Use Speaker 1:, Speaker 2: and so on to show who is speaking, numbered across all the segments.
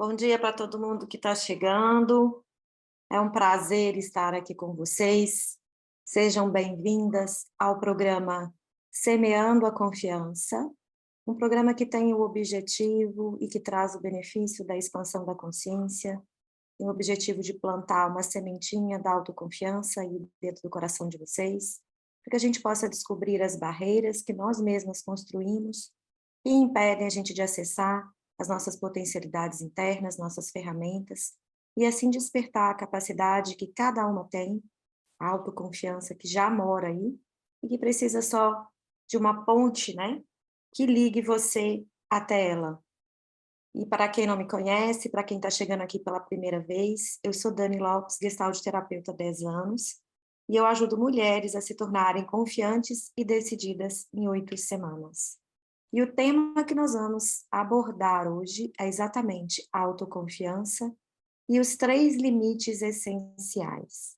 Speaker 1: Bom dia para todo mundo que está chegando. É um prazer estar aqui com vocês. Sejam bem-vindas ao programa Semeando a Confiança, um programa que tem o objetivo e que traz o benefício da expansão da consciência, tem o objetivo de plantar uma sementinha da autoconfiança aí dentro do coração de vocês, para que a gente possa descobrir as barreiras que nós mesmas construímos e impedem a gente de acessar as nossas potencialidades internas, nossas ferramentas, e assim despertar a capacidade que cada uma tem, a autoconfiança que já mora aí, e que precisa só de uma ponte, né, que ligue você até ela. E para quem não me conhece, para quem está chegando aqui pela primeira vez, eu sou Dani Lopes, Gestalt terapeuta há 10 anos, e eu ajudo mulheres a se tornarem confiantes e decididas em 8 semanas. E o tema que nós vamos abordar hoje é exatamente a autoconfiança e os 3 limites essenciais.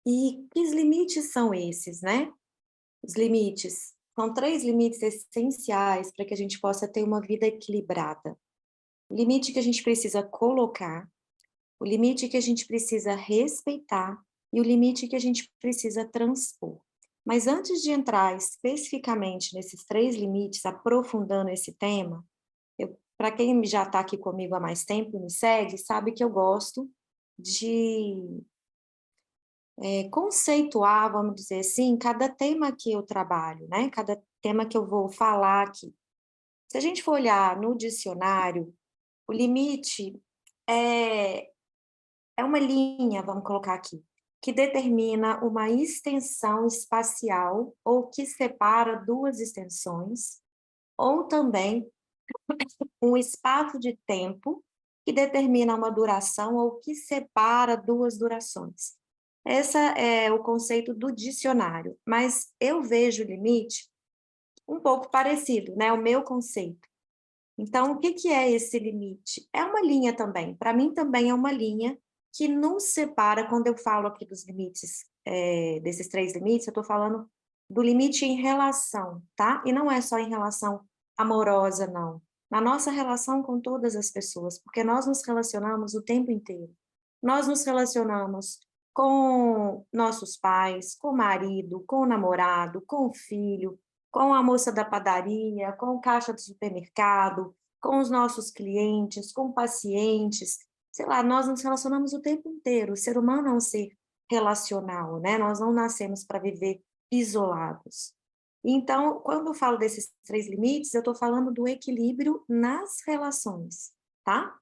Speaker 1: E que limites são esses, né? Os limites são 3 limites essenciais para que a gente possa ter uma vida equilibrada. O limite que a gente precisa colocar, o limite que a gente precisa respeitar e o limite que a gente precisa transpor. Mas antes de entrar especificamente nesses 3 limites, aprofundando esse tema, para quem já está aqui comigo há mais tempo e me segue, sabe que eu gosto de conceituar, vamos dizer assim, cada tema que eu trabalho, né? Cada tema que eu vou falar aqui. Se a gente for olhar no dicionário, o limite é, é uma linha, vamos colocar aqui, que determina uma extensão espacial ou que separa 2 extensões, ou também um espaço de tempo que determina uma duração ou que separa 2 durações. Esse é o conceito do dicionário, mas eu vejo o limite um pouco parecido, né? O meu conceito. Então, o que é esse limite? É uma linha também. Para mim, também é uma linha que nos separa, quando eu falo aqui dos limites, desses 3 limites, eu estou falando do limite em relação, tá? E não é só em relação amorosa, não. Na nossa relação com todas as pessoas, porque nós nos relacionamos o tempo inteiro. Nós nos relacionamos com nossos pais, com o marido, com o namorado, com o filho, com a moça da padaria, com o caixa do supermercado, com os nossos clientes, com pacientes, sei lá, nós nos relacionamos o tempo inteiro. O ser humano é um ser relacional, né? Nós não nascemos para viver isolados. Então, quando eu falo desses 3 limites, eu estou falando do equilíbrio nas relações, tá?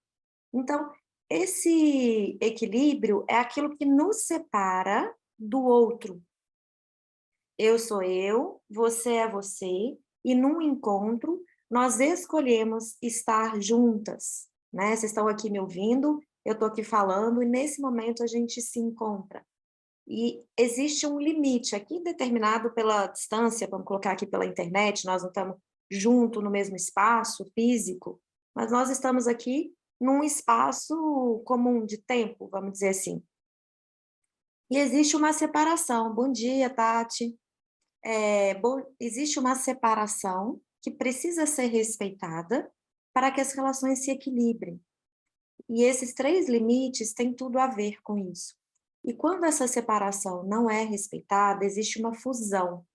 Speaker 1: Então, esse equilíbrio é aquilo que nos separa do outro. Eu sou eu, você é você, e num encontro nós escolhemos estar juntas, né? Vocês estão aqui me ouvindo, eu estou aqui falando, e nesse momento a gente se encontra. E existe um limite aqui determinado pela distância, vamos colocar aqui pela internet, nós não estamos juntos no mesmo espaço físico, mas nós estamos aqui num espaço comum de tempo, vamos dizer assim. E existe uma separação. Bom dia, Tati. Existe uma separação que precisa ser respeitada para que as relações se equilibrem. E esses 3 limites têm tudo a ver com isso. E quando essa separação não é respeitada, existe uma fusão.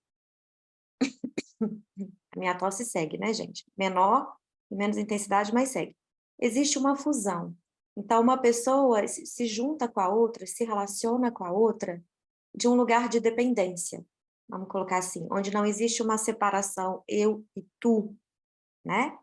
Speaker 1: A minha tosse segue, né, gente? Menor e menos intensidade, mas segue. Existe uma fusão. Então, uma pessoa se junta com a outra, se relaciona com a outra de um lugar de dependência. Vamos colocar assim, onde não existe uma separação eu e tu, né?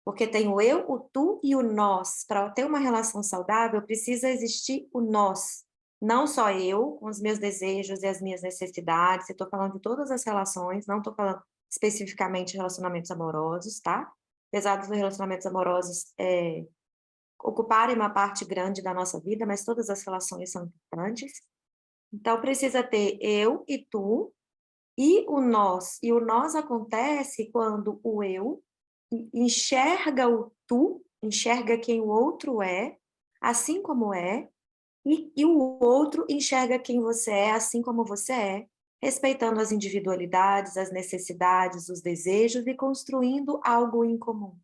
Speaker 1: Porque tem o eu, o tu e o nós. Para ter uma relação saudável, precisa existir o nós. Não só eu, com os meus desejos e as minhas necessidades, eu estou falando de todas as relações, não estou falando especificamente de relacionamentos amorosos, tá? Apesar dos relacionamentos amorosos ocuparem uma parte grande da nossa vida, mas todas as relações são importantes. Então, precisa ter eu e tu, e o nós. E o nós acontece quando o eu enxerga o tu, enxerga quem o outro é, assim como é, e o outro enxerga quem você é, assim como você é, respeitando as individualidades, as necessidades, os desejos e construindo algo em comum.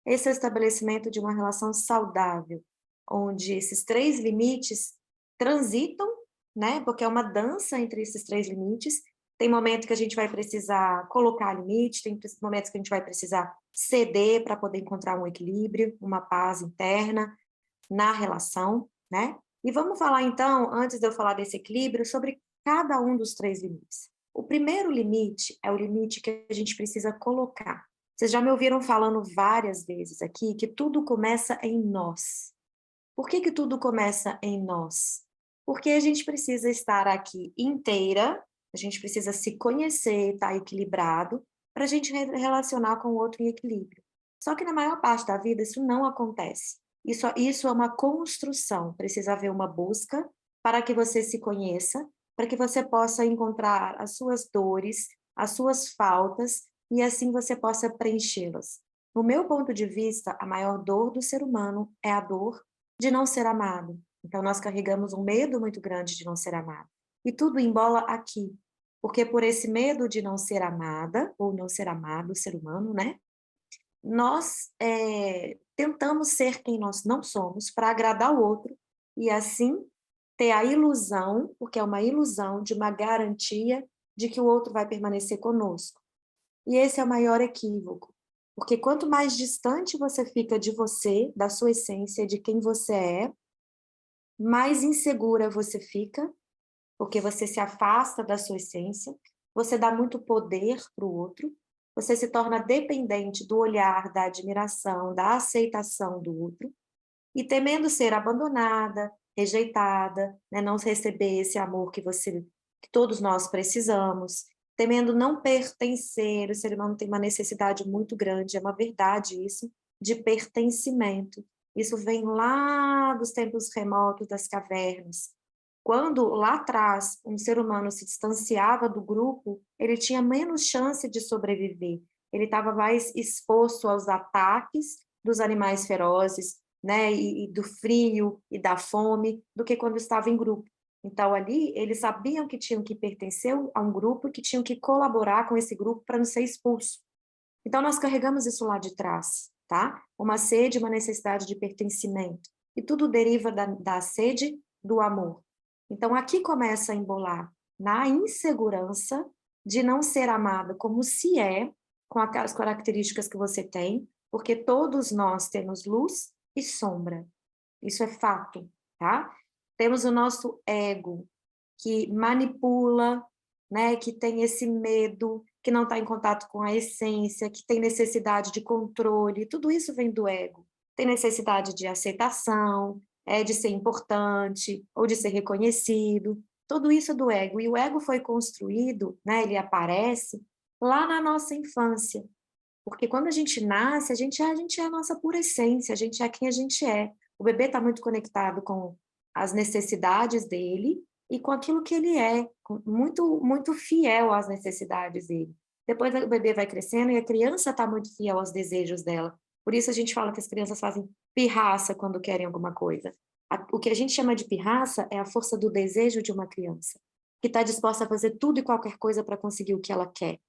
Speaker 1: esse é o estabelecimento de uma relação saudável, onde esses 3 limites transitam, né, porque é uma dança entre esses 3 limites. Tem momento que a gente vai precisar colocar limite, tem momentos que a gente vai precisar ceder para poder encontrar um equilíbrio, uma paz interna na relação, né. E vamos falar então, antes de eu falar desse equilíbrio, sobre cada um dos 3 limites. O primeiro limite é o limite que a gente precisa colocar. Vocês já me ouviram falando várias vezes aqui que tudo começa em nós. Por que que tudo começa em nós? Porque a gente precisa estar aqui inteira, a gente precisa se conhecer, estar equilibrado, para a gente relacionar com o outro em equilíbrio. Só que na maior parte da vida isso não acontece. Isso é uma construção, precisa haver uma busca para que você se conheça, para que você possa encontrar as suas dores, as suas faltas, e assim você possa preenchê-las. No meu ponto de vista, a maior dor do ser humano é a dor de não ser amado. Então, nós carregamos um medo muito grande de não ser amado. E tudo embola aqui, porque por esse medo de não ser amada, ou não ser amado, o ser humano, né? Nós tentamos ser quem nós não somos para agradar o outro e assim ter a ilusão, porque é uma ilusão de uma garantia de que o outro vai permanecer conosco. E esse é o maior equívoco, porque quanto mais distante você fica de você, da sua essência, de quem você é, mais insegura você fica, porque você se afasta da sua essência, você dá muito poder para o outro, você se torna dependente do olhar, da admiração, da aceitação do outro, e temendo ser abandonada, rejeitada, né, não receber esse amor que todos nós precisamos, temendo não pertencer, o ser humano tem uma necessidade muito grande, é uma verdade isso, de pertencimento. Isso vem lá dos tempos remotos das cavernas. Quando lá atrás um ser humano se distanciava do grupo, ele tinha menos chance de sobreviver. Ele estava mais exposto aos ataques dos animais ferozes, né, e do frio e da fome, do que quando estava em grupo. Então, ali, eles sabiam que tinham que pertencer a um grupo, que tinham que colaborar com esse grupo para não ser expulso. Então, nós carregamos isso lá de trás, tá? Uma sede, uma necessidade de pertencimento. E tudo deriva da sede do amor. Então, aqui começa a embolar na insegurança de não ser amada como se é, com aquelas características que você tem, porque todos nós temos luz e sombra. Isso é fato, tá? Temos o nosso ego, que manipula, né, que tem esse medo, que não está em contato com a essência, que tem necessidade de controle, tudo isso vem do ego. Tem necessidade de aceitação, de ser importante, ou de ser reconhecido, tudo isso é do ego. E o ego foi construído, né, ele aparece lá na nossa infância, porque quando a gente nasce, a gente é a nossa pura essência, a gente é quem a gente é. O bebê está muito conectado com as necessidades dele e com aquilo que ele é, muito, muito fiel às necessidades dele. Depois o bebê vai crescendo e a criança está muito fiel aos desejos dela. Por isso a gente fala que as crianças fazem pirraça quando querem alguma coisa. O que a gente chama de pirraça é a força do desejo de uma criança, que está disposta a fazer tudo e qualquer coisa para conseguir o que ela quer.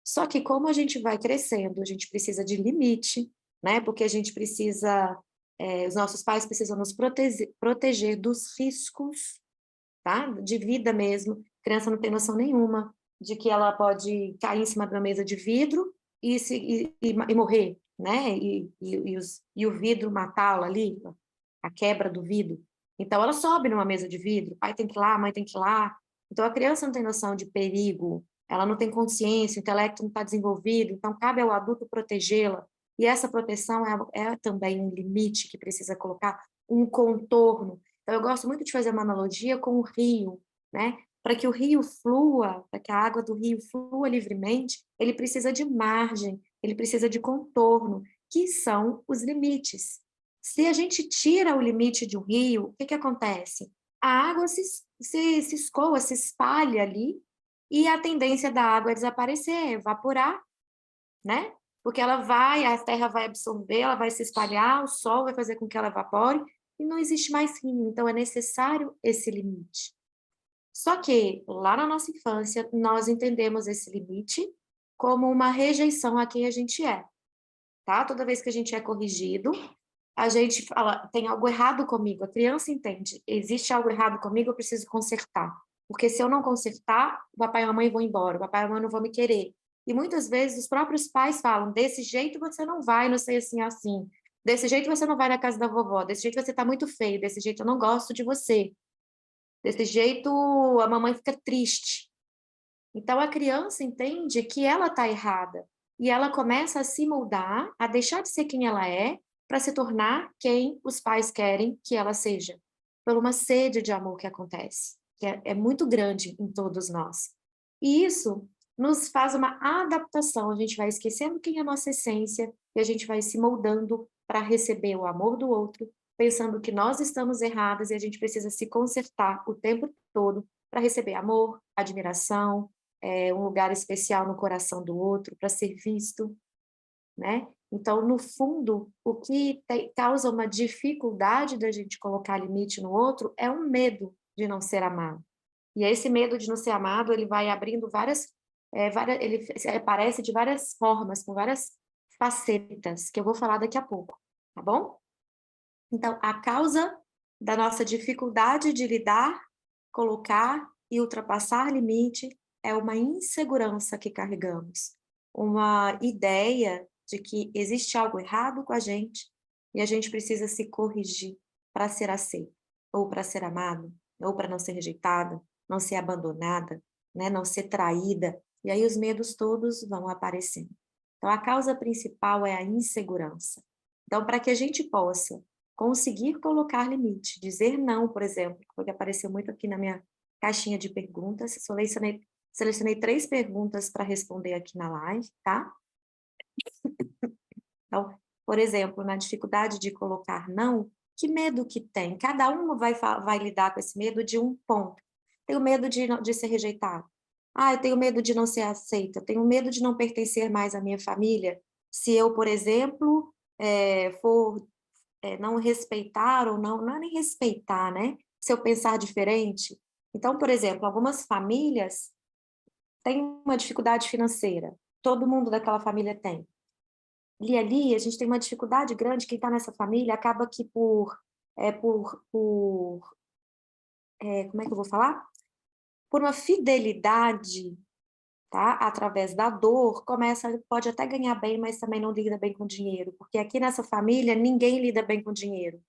Speaker 1: Só que como a gente vai crescendo, a gente precisa de limite, né? Porque a gente precisa, os nossos pais precisam nos proteger dos riscos, tá? De vida mesmo. A criança não tem noção nenhuma de que ela pode cair em cima de uma mesa de vidro e morrer, né? E o vidro matá-la ali, a quebra do vidro. Então ela sobe numa mesa de vidro, o pai tem que ir lá, a mãe tem que ir lá. Então a criança não tem noção de perigo, ela não tem consciência, o intelecto não está desenvolvido, então cabe ao adulto protegê-la. E essa proteção é também um limite que precisa colocar, um contorno. Então eu gosto muito de fazer uma analogia com o rio, né? Para que o rio flua, para que a água do rio flua livremente, ele precisa de margem, ele precisa de contorno, que são os limites. Se a gente tira o limite de um rio, o que que acontece? A água se escoa, se espalha ali, e a tendência da água é desaparecer, evaporar, né? Porque a terra vai absorver, ela vai se espalhar, o sol vai fazer com que ela evapore, e não existe mais rio, então é necessário esse limite. Só que, lá na nossa infância, nós entendemos esse limite como uma rejeição a quem a gente é. tá? Toda vez que a gente é corrigido, a gente fala, tem algo errado comigo. A criança entende, existe algo errado comigo, eu preciso consertar. Porque se eu não consertar, o papai e a mamãe vão embora, o papai e a mamãe não vão me querer. E muitas vezes os próprios pais falam, desse jeito você não vai, não sei assim, assim. Desse jeito você não vai na casa da vovó, desse jeito você tá muito feio, desse jeito eu não gosto de você. Desse jeito a mamãe fica triste. Então a criança entende que ela está errada e ela começa a se moldar, a deixar de ser quem ela é, para se tornar quem os pais querem que ela seja, por uma sede de amor que acontece, que é muito grande em todos nós. E isso nos faz uma adaptação, a gente vai esquecendo quem é a nossa essência e a gente vai se moldando para receber o amor do outro, pensando que nós estamos erradas e a gente precisa se consertar o tempo todo para receber amor, admiração, um lugar especial no coração do outro, para ser visto, né? Então, no fundo, o que causa uma dificuldade da gente colocar limite no outro é um medo de não ser amado. E esse medo de não ser amado, ele vai abrindo ele aparece de várias formas, com várias facetas, que eu vou falar daqui a pouco, tá bom? Então, a causa da nossa dificuldade de lidar, colocar e ultrapassar limite é uma insegurança que carregamos, uma ideia de que existe algo errado com a gente e a gente precisa se corrigir para ser aceito, ou para ser amado, ou para não ser rejeitada, não ser abandonada, né, não ser traída, e aí os medos todos vão aparecendo. Então, a causa principal é a insegurança. Então, para que a gente possa conseguir colocar limite, dizer não, por exemplo, que foi o que apareceu muito aqui na minha caixinha de perguntas, selecionei 3 perguntas para responder aqui na live, tá? Então, por exemplo, na dificuldade de colocar não, que medo que tem? Cada uma vai lidar com esse medo de um ponto. Tenho medo de ser rejeitado. Ah, eu tenho medo de não ser aceita. Tenho medo de não pertencer mais à minha família. Se eu, por exemplo, for não respeitar ou não é nem respeitar, né? Se eu pensar diferente. Então, por exemplo, algumas famílias têm uma dificuldade financeira. Todo mundo daquela família tem. E ali a gente tem uma dificuldade grande, quem está nessa família acaba que como é que eu vou falar? Por uma fidelidade, tá? Através da dor, pode até ganhar bem, mas também não lida bem com dinheiro, porque aqui nessa família ninguém lida bem com dinheiro.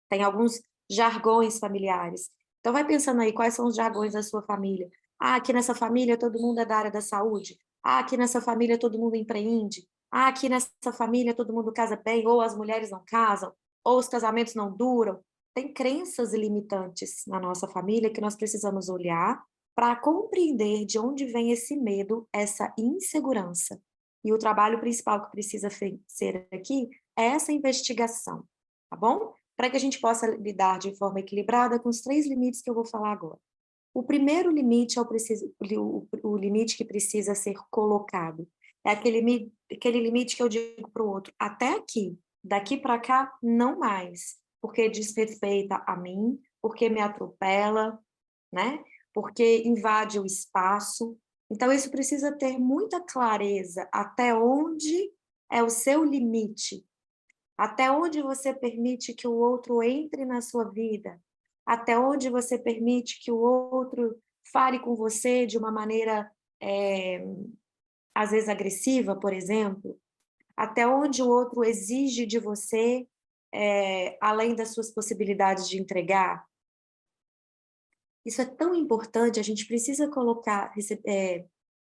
Speaker 1: Tem alguns jargões familiares. Então vai pensando aí, quais são os jargões da sua família? Ah, aqui nessa família todo mundo é da área da saúde. Ah, aqui nessa família todo mundo empreende. Ah, aqui nessa família todo mundo casa bem, ou as mulheres não casam, ou os casamentos não duram. Tem crenças limitantes na nossa família que nós precisamos olhar para compreender de onde vem esse medo, essa insegurança. E o trabalho principal que precisa ser aqui é essa investigação, tá bom? Para que a gente possa lidar de forma equilibrada com os 3 limites que eu vou falar agora. O primeiro limite é o limite que precisa ser colocado. É aquele limite que eu digo para o outro, até aqui, daqui para cá, não mais, porque desrespeita a mim, porque me atropela, né? Porque invade o espaço. Então, isso precisa ter muita clareza até onde é o seu limite, até onde você permite que o outro entre na sua vida? Até onde você permite que o outro fale com você de uma maneira, às vezes agressiva, por exemplo? Até onde o outro exige de você, além das suas possibilidades de entregar? Isso é tão importante, a gente precisa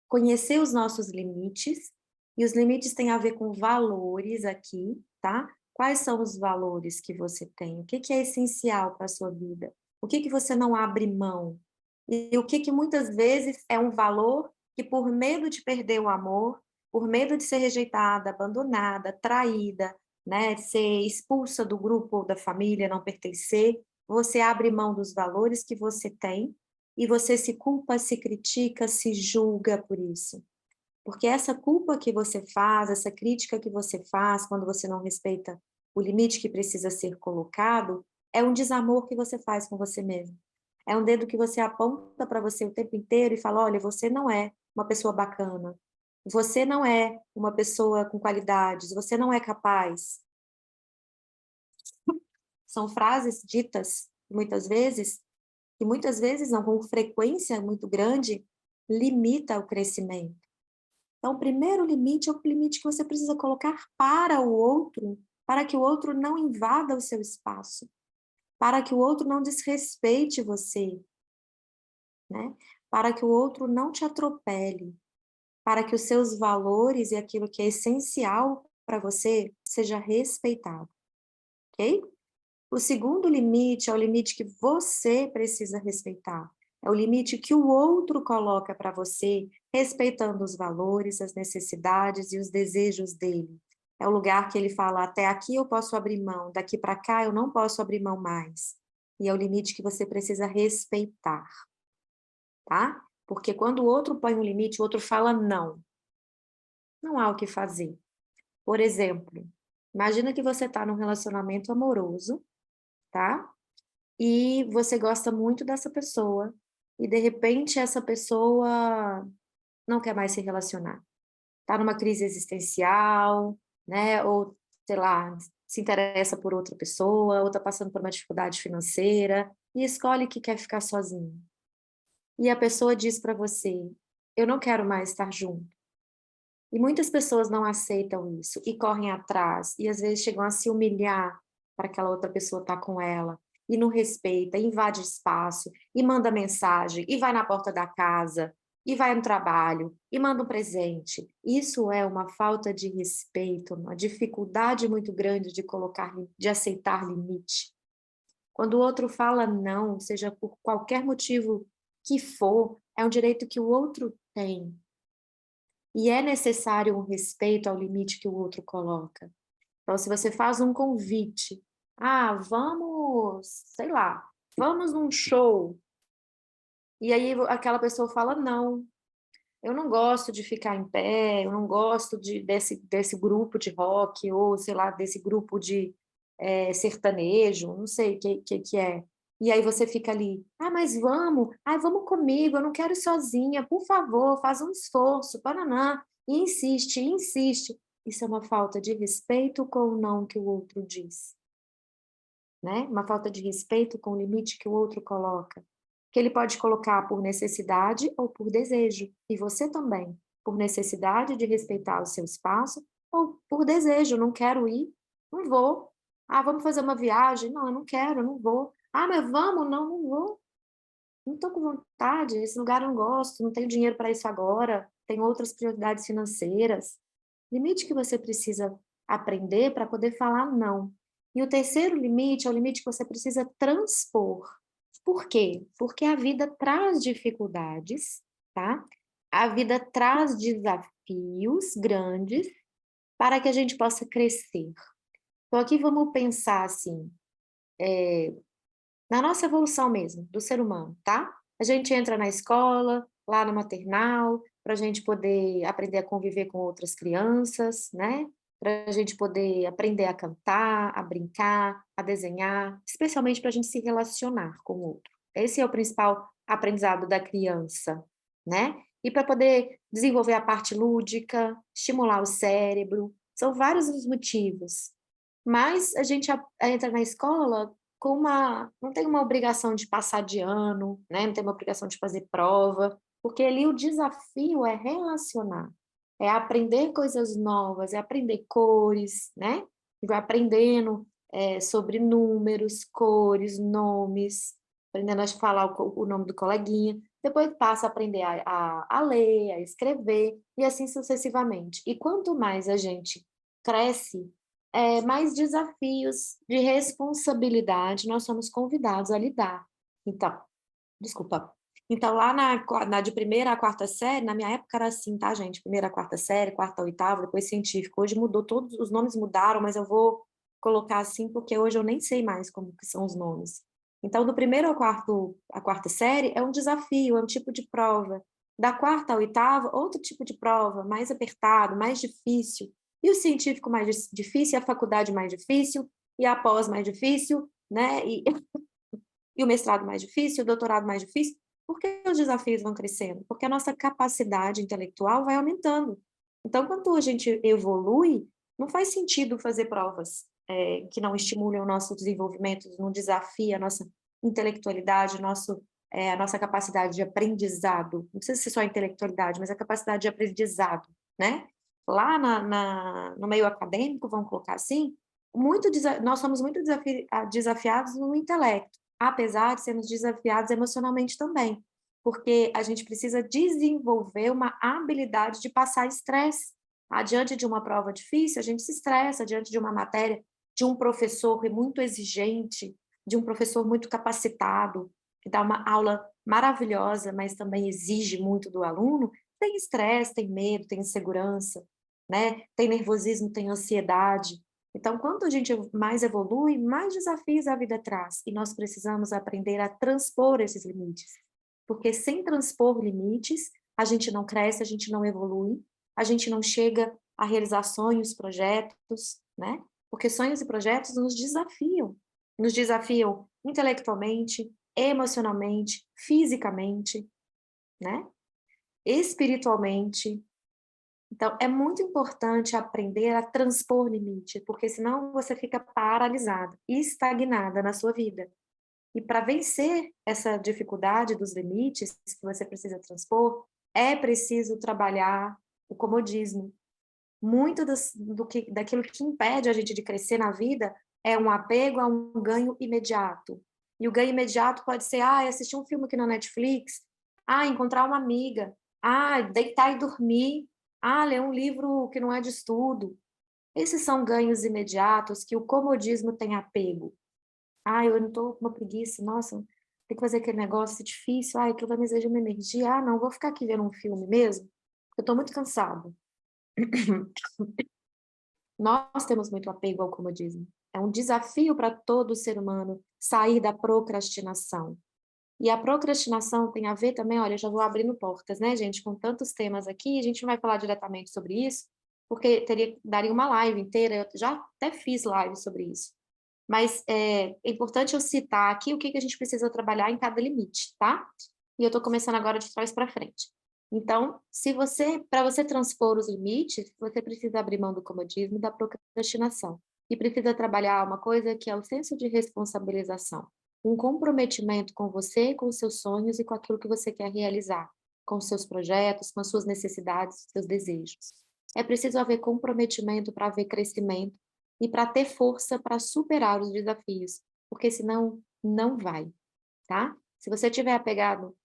Speaker 1: conhecer os nossos limites, e os limites têm a ver com valores aqui, tá? Quais são os valores que você tem? O que que é essencial para a sua vida? O que que você não abre mão? E o que que muitas vezes é um valor que, por medo de perder o amor, por medo de ser rejeitada, abandonada, traída, né, de ser expulsa do grupo ou da família, não pertencer, você abre mão dos valores que você tem e você se culpa, se critica, se julga por isso. Porque essa culpa que você faz, essa crítica que você faz quando você não respeita o limite que precisa ser colocado, é um desamor que você faz com você mesmo. É um dedo que você aponta para você o tempo inteiro e fala: olha, você não é uma pessoa bacana. Você não é uma pessoa com qualidades, você não é capaz. São frases ditas muitas vezes, e muitas vezes não, com frequência muito grande, limita o crescimento. Então, o primeiro limite é o limite que você precisa colocar para o outro, para que o outro não invada o seu espaço, para que o outro não desrespeite você, né? Para que o outro não te atropele, para que os seus valores e aquilo que é essencial para você seja respeitado, ok? O segundo limite é o limite que você precisa respeitar. É o limite que o outro coloca para você, respeitando os valores, as necessidades e os desejos dele. É o lugar que ele fala, até aqui eu posso abrir mão, daqui para cá eu não posso abrir mão mais. E é o limite que você precisa respeitar, tá? Porque quando o outro põe um limite, o outro fala não. Não há o que fazer. Por exemplo, imagina que você está num relacionamento amoroso, tá? E você gosta muito dessa pessoa, e de repente essa pessoa não quer mais se relacionar. Está numa crise existencial, né? Ou, sei lá, se interessa por outra pessoa, ou está passando por uma dificuldade financeira, e escolhe que quer ficar sozinho. E a pessoa diz para você, eu não quero mais estar junto. E muitas pessoas não aceitam isso, e correm atrás, e às vezes chegam a se humilhar para aquela outra pessoa estar com ela, e não respeita, invade espaço, e manda mensagem, e vai na porta da casa, e vai no trabalho, e manda um presente. Isso é uma falta de respeito, uma dificuldade muito grande de colocar, de aceitar limite. Quando o outro fala não, seja por qualquer motivo que for, é um direito que o outro tem. E é necessário um respeito ao limite que o outro coloca. Então, se você faz um convite, vamos, sei lá, vamos num show, e aí aquela pessoa fala, não, eu não gosto de ficar em pé, eu não gosto desse grupo de rock, ou sei lá, desse grupo de sertanejo, não sei o que é. E aí você fica ali, mas vamos, vamos comigo, eu não quero ir sozinha, por favor, faz um esforço, paraná, e insiste, insiste. Isso é uma falta de respeito com o não que o outro diz, né? Uma falta de respeito com o limite que o outro coloca, que ele pode colocar por necessidade ou por desejo, e você também, por necessidade de respeitar o seu espaço, ou por desejo, não quero ir, não vou. Vamos fazer uma viagem? Não, eu não quero, eu não vou. Mas vamos? Não, não vou. Não estou com vontade, esse lugar eu não gosto, não tenho dinheiro para isso agora, tenho outras prioridades financeiras. Limite que você precisa aprender para poder falar não. E o terceiro limite é o limite que você precisa transpor. Por quê? Porque a vida traz dificuldades, tá? A vida traz desafios grandes para que a gente possa crescer. Então, aqui vamos pensar assim, na nossa evolução mesmo, do ser humano, tá? A gente entra na escola, lá no maternal, para a gente poder aprender a conviver com outras crianças, né? Para a gente poder aprender a cantar, a brincar, a desenhar, especialmente para a gente se relacionar com o outro. Esse é o principal aprendizado da criança, né? E para poder desenvolver a parte lúdica, estimular o cérebro, são vários os motivos. Mas a gente entra na escola com não tem uma obrigação de passar de ano, né? Não tem uma obrigação de fazer prova, porque ali o desafio é relacionar, é aprender coisas novas, é aprender cores, né? E vai aprendendo sobre números, cores, nomes, aprendendo a falar o nome do coleguinha, depois passa a aprender a ler, a escrever, e assim sucessivamente. E quanto mais a gente cresce, mais desafios de responsabilidade nós somos convidados a lidar. Então, desculpa. Então, lá de primeira a quarta série, na minha época era assim, tá, gente? Primeira a quarta série, quarta a oitava, depois científico. Hoje mudou, todos os nomes mudaram, mas eu vou colocar assim, porque hoje eu nem sei mais como que são os nomes. Então, do primeiro ao a quarta série é um desafio, é um tipo de prova. Da quarta à oitava, outro tipo de prova, mais apertado, mais difícil. E o científico mais difícil, e a faculdade mais difícil, e a pós mais difícil, né? E o mestrado mais difícil, o doutorado mais difícil. Por que os desafios vão crescendo? Porque a nossa capacidade intelectual vai aumentando. Então, quando a gente evolui, não faz sentido fazer provas que não estimulem o nosso desenvolvimento, não desafiem a nossa intelectualidade, a nossa capacidade de aprendizado. Não precisa ser só a intelectualidade, mas a capacidade de aprendizado, né? Lá no meio acadêmico, vamos colocar assim, nós somos muito desafiados no intelecto, apesar de sermos desafiados emocionalmente também, porque a gente precisa desenvolver uma habilidade de passar estresse. Adiante de uma prova difícil, a gente se estressa, diante de uma matéria, de um professor muito exigente, de um professor muito capacitado, que dá uma aula maravilhosa, mas também exige muito do aluno, tem estresse, tem medo, tem insegurança, né? Tem nervosismo, tem ansiedade. Então, quanto a gente mais evolui, mais desafios a vida traz, e nós precisamos aprender a transpor esses limites, porque sem transpor limites, a gente não cresce, a gente não evolui, a gente não chega a realizar sonhos, projetos, né? Porque sonhos e projetos nos desafiam intelectualmente, emocionalmente, fisicamente, né? Espiritualmente. Então, é muito importante aprender a transpor limite, porque senão você fica paralisada, estagnada na sua vida. E para vencer essa dificuldade dos limites que você precisa transpor, é preciso trabalhar o comodismo. Muito daquilo que impede a gente de crescer na vida é um apego a um ganho imediato. E o ganho imediato pode ser, assistir um filme aqui na Netflix, encontrar uma amiga, deitar e dormir, ler um livro que não é de estudo. Esses são ganhos imediatos que o comodismo tem apego. Eu não estou com uma preguiça, nossa, tem que fazer aquele negócio difícil, aquilo vai me exigir uma energia, não, vou ficar aqui vendo um filme mesmo, eu estou muito cansada. Nós temos muito apego ao comodismo. É um desafio para todo ser humano sair da procrastinação. E a procrastinação tem a ver também, olha, eu já vou abrindo portas, né, gente, com tantos temas aqui, a gente não vai falar diretamente sobre isso, porque daria uma live inteira, eu já até fiz live sobre isso. Mas é importante eu citar aqui o que a gente precisa trabalhar em cada limite, tá? E eu estou começando agora de trás para frente. Então, para você transpor os limites, você precisa abrir mão do comodismo e da procrastinação. E precisa trabalhar uma coisa que é o senso de responsabilização. Um comprometimento com você, com os seus sonhos e com aquilo que você quer realizar, com os seus projetos, com as suas necessidades, seus desejos. É preciso haver comprometimento para haver crescimento e para ter força para superar os desafios, porque senão não vai, tá? Se você estiver apegado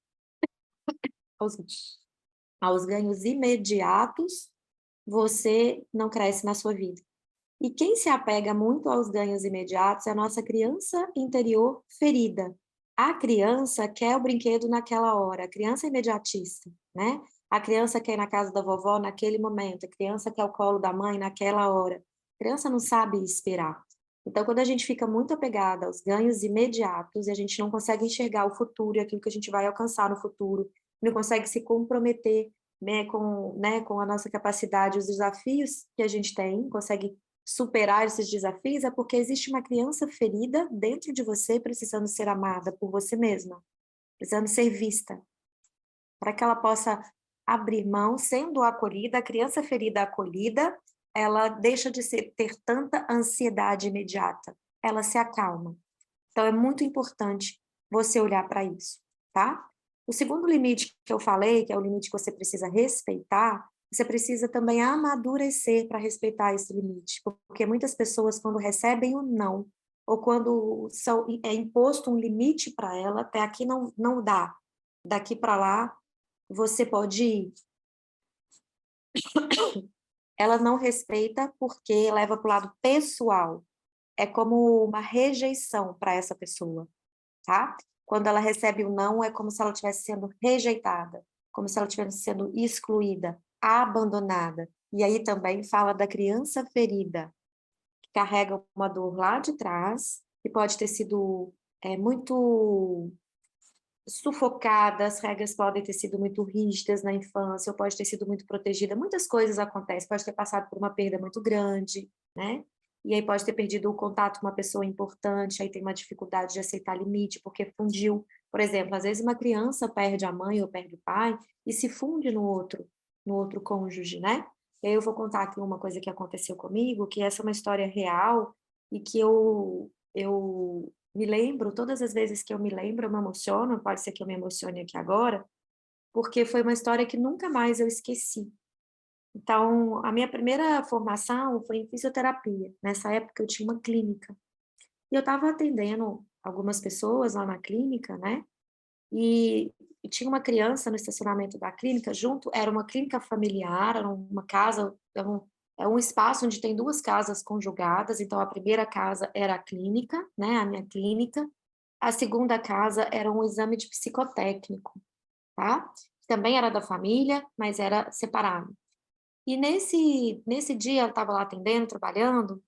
Speaker 1: aos, aos ganhos imediatos, você não cresce na sua vida. E quem se apega muito aos ganhos imediatos é a nossa criança interior ferida. A criança quer o brinquedo naquela hora, a criança é imediatista, né? A criança quer ir na casa da vovó naquele momento, a criança quer o colo da mãe naquela hora. A criança não sabe esperar. Então, quando a gente fica muito apegada aos ganhos imediatos e a gente não consegue enxergar o futuro e aquilo que a gente vai alcançar no futuro, não consegue se comprometer, com a nossa capacidade, os desafios que a gente tem, consegue superar esses desafios, é porque existe uma criança ferida dentro de você, precisando ser amada por você mesma, precisando ser vista, para que ela possa abrir mão, sendo acolhida, a criança ferida acolhida, ela deixa de ter tanta ansiedade imediata, ela se acalma. Então, é muito importante você olhar para isso, tá? O segundo limite que eu falei, que é o limite que você precisa respeitar, você precisa também amadurecer para respeitar esse limite, porque muitas pessoas, quando recebem o não, ou quando é imposto um limite para ela, até aqui não dá, daqui para lá você pode ir. Ela não respeita porque leva para o lado pessoal, é como uma rejeição para essa pessoa, tá? Quando ela recebe o não, é como se ela estivesse sendo rejeitada, como se ela estivesse sendo excluída, abandonada. E aí também fala da criança ferida, que carrega uma dor lá de trás, que pode ter sido muito sufocada, as regras podem ter sido muito rígidas na infância, ou pode ter sido muito protegida, muitas coisas acontecem, pode ter passado por uma perda muito grande, né? E aí pode ter perdido o contato com uma pessoa importante, aí tem uma dificuldade de aceitar limite, porque fundiu, por exemplo, às vezes uma criança perde a mãe ou perde o pai e se funde no outro cônjuge, né? Eu vou contar aqui uma coisa que aconteceu comigo, que essa é uma história real e que eu me lembro, todas as vezes que eu me lembro, eu me emociono, pode ser que eu me emocione aqui agora, porque foi uma história que nunca mais eu esqueci. Então, a minha primeira formação foi em fisioterapia. Nessa época eu tinha uma clínica. E eu estava atendendo algumas pessoas lá na clínica, né? E, e tinha uma criança no estacionamento da clínica, junto, era uma clínica familiar, era uma casa, é um espaço onde tem duas casas conjugadas, então a primeira casa era a clínica, né, a minha clínica, a segunda casa era um exame de psicotécnico, tá? Também era da família, mas era separado. E nesse dia eu estava lá atendendo, trabalhando,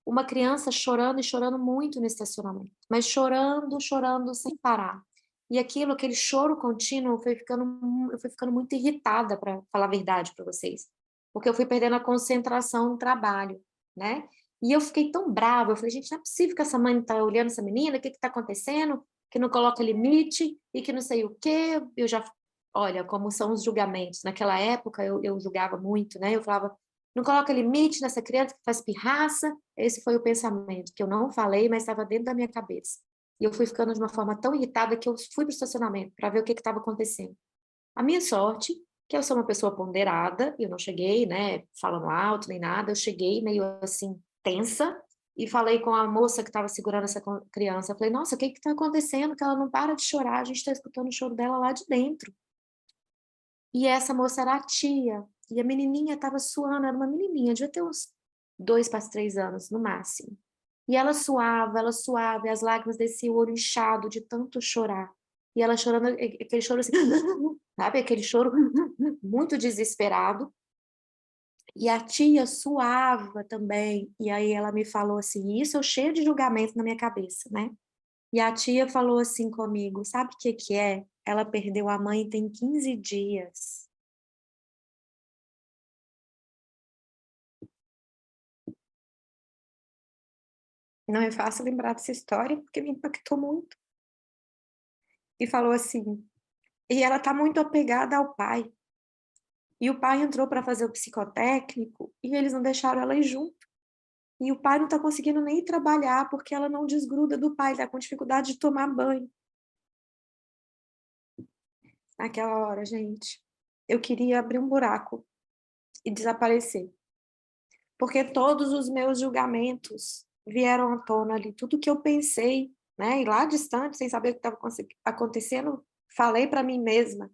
Speaker 1: uma criança chorando e chorando muito no estacionamento, mas chorando, chorando sem parar. E aquilo, aquele choro contínuo, eu fui ficando muito irritada, para falar a verdade para vocês, porque eu fui perdendo a concentração no trabalho, né? E eu fiquei tão brava, eu falei, gente, não é possível que essa mãe está olhando essa menina, o que está acontecendo? Que não coloca limite e que não sei o quê. Eu já, olha, como são os julgamentos. Naquela época eu julgava muito, né? Eu falava, não coloca limite nessa criança que faz pirraça. Esse foi o pensamento, que eu não falei, mas estava dentro da minha cabeça. E eu fui ficando de uma forma tão irritada que eu fui para o estacionamento para ver o que estava acontecendo. A minha sorte, que eu sou uma pessoa ponderada, eu não cheguei, né, falando alto nem nada, eu cheguei meio assim, tensa, e falei com a moça que estava segurando essa criança. Eu falei, nossa, o que está acontecendo? Que ela não para de chorar, a gente está escutando o choro dela lá de dentro. E essa moça era a tia. E a menininha estava suando, era uma menininha, devia ter uns 2 para 3 anos, no máximo. E ela suava, e as lágrimas desciam, o olho inchado de tanto chorar. E ela chorando, aquele choro assim, sabe? Aquele choro muito desesperado. E a tia suava também. E aí ela me falou assim, isso eu cheio de julgamento na minha cabeça, né? E a tia falou assim comigo, sabe o que que é? Ela perdeu a mãe tem 15 dias. Não é fácil lembrar dessa história, porque me impactou muito. E falou assim: e ela está muito apegada ao pai. E o pai entrou para fazer o psicotécnico e eles não deixaram ela ir junto. E o pai não está conseguindo nem ir trabalhar porque ela não desgruda do pai, está com dificuldade de tomar banho. Naquela hora, gente, eu queria abrir um buraco e desaparecer. Porque todos os meus julgamentos vieram à tona ali, tudo que eu pensei, né? E lá distante, sem saber o que estava acontecendo, falei para mim mesma.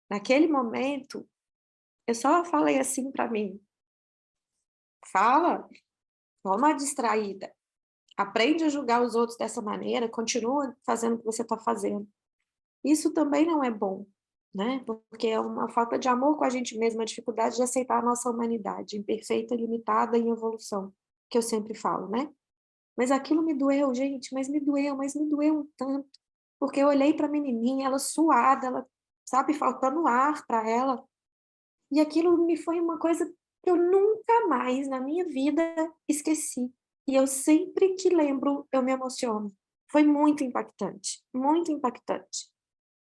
Speaker 1: Naquele momento, eu só falei assim para mim: fala, toma a distraída, aprende a julgar os outros dessa maneira, continua fazendo o que você está fazendo. Isso também não é bom, né? Porque é uma falta de amor com a gente mesma, a dificuldade de aceitar a nossa humanidade, imperfeita, limitada e em evolução, que eu sempre falo, né? Mas aquilo me doeu, gente, mas me doeu um tanto, porque eu olhei para a menininha, ela suada, ela, sabe, faltando ar para ela, e aquilo me foi uma coisa que eu nunca mais na minha vida esqueci. E eu sempre que lembro, eu me emociono. Foi muito impactante, muito impactante.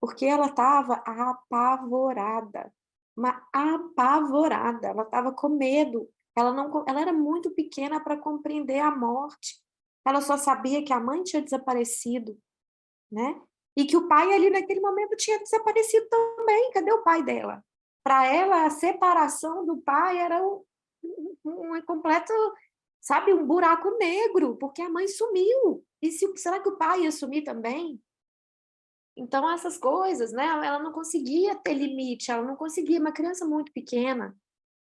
Speaker 1: Porque ela estava apavorada, apavorada, ela estava com medo. Ela era muito pequena para compreender a morte. Ela só sabia que a mãe tinha desaparecido, né? E que o pai ali naquele momento tinha desaparecido também. Cadê o pai dela? Para ela, a separação do pai era um completo, sabe, um buraco negro, porque a mãe sumiu. E será que o pai ia sumir também? Então, essas coisas, né? Ela não conseguia ter limite, ela não conseguia, uma criança muito pequena.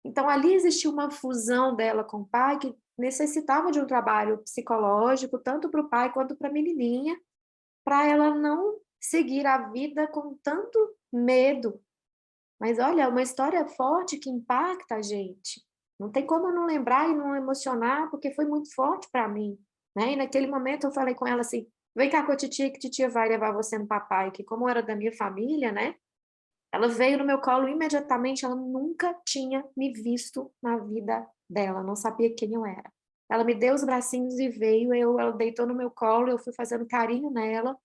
Speaker 1: Então, ali existia uma fusão dela com o pai que necessitava de um trabalho psicológico, tanto para o pai quanto para a menininha, para ela não seguir a vida com tanto medo. Mas olha, é uma história forte que impacta a gente. Não tem como eu não lembrar e não emocionar, porque foi muito forte para mim, né? E naquele momento eu falei com ela assim: vem cá com a titia, que titia vai levar você no papai, que como era da minha família, né? Ela veio no meu colo imediatamente, ela nunca tinha me visto na vida dela, não sabia quem eu era. Ela me deu os bracinhos e veio, ela deitou no meu colo, eu fui fazendo carinho nela,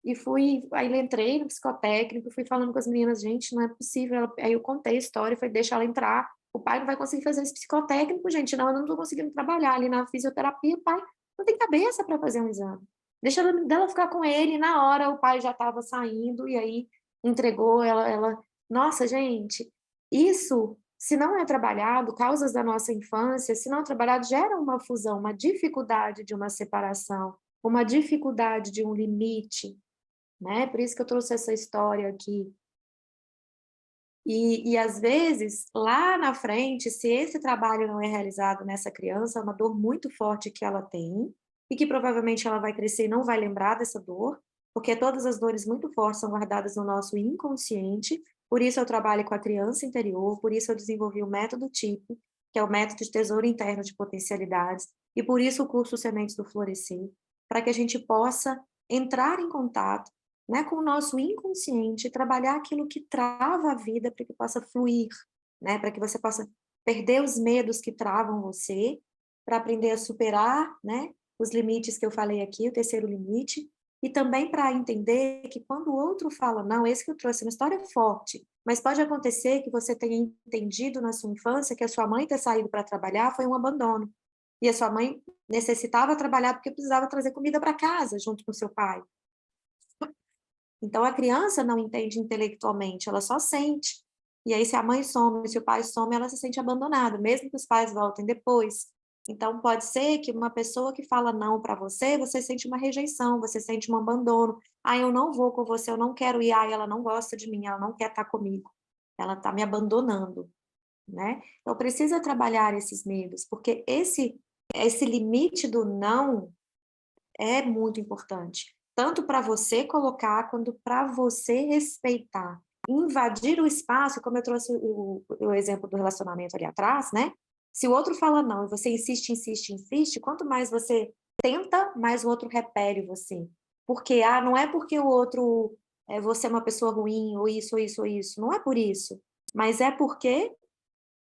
Speaker 1: e fui, aí eu entrei no psicotécnico, fui falando com as meninas, gente, não é possível. Aí eu contei a história, foi deixa ela entrar. O pai não vai conseguir fazer esse psicotécnico, gente, não, eu não estou conseguindo trabalhar ali na fisioterapia, o pai não tem cabeça para fazer um exame. Deixa dela ficar com ele, na hora o pai já estava saindo, e aí entregou, ela... Nossa, gente, isso, se não é trabalhado, causas da nossa infância, se não é trabalhado, gera uma fusão, uma dificuldade de uma separação, uma dificuldade de um limite, né? Por isso que eu trouxe essa história aqui. E às vezes, lá na frente, se esse trabalho não é realizado nessa criança, é uma dor muito forte que ela tem, e que provavelmente ela vai crescer e não vai lembrar dessa dor, porque todas as dores muito fortes são guardadas no nosso inconsciente, por isso eu trabalho com a criança interior, por isso eu desenvolvi o método TIP, que é o método de tesouro interno de potencialidades, e por isso o curso Sementes do Florescer, para que a gente possa entrar em contato, né, com o nosso inconsciente, trabalhar aquilo que trava a vida para que possa fluir, né, para que você possa perder os medos que travam você, para aprender a superar, né, os limites que eu falei aqui, o terceiro limite, e também para entender que quando o outro fala não, esse que eu trouxe, uma história forte, mas pode acontecer que você tenha entendido na sua infância que a sua mãe ter saído para trabalhar foi um abandono, e a sua mãe necessitava trabalhar porque precisava trazer comida para casa junto com seu pai. Então, a criança não entende intelectualmente, ela só sente. E aí, se a mãe some, se o pai some, ela se sente abandonada, mesmo que os pais voltem depois. Então, pode ser que uma pessoa que fala não para você, você sente uma rejeição, você sente um abandono. Ah, eu não vou com você, eu não quero ir. Ah, ela não gosta de mim, ela não quer estar comigo. Ela está me abandonando, né? Então, precisa trabalhar esses medos, porque esse limite do não é muito importante, tanto para você colocar, quanto para você respeitar. Invadir o espaço, como eu trouxe o exemplo do relacionamento ali atrás, né? Se o outro fala não e você insiste, insiste, insiste, quanto mais você tenta, mais o outro repele você. Porque, não é porque o outro, você é uma pessoa ruim, ou isso, ou isso, ou isso. Não é por isso. Mas é porque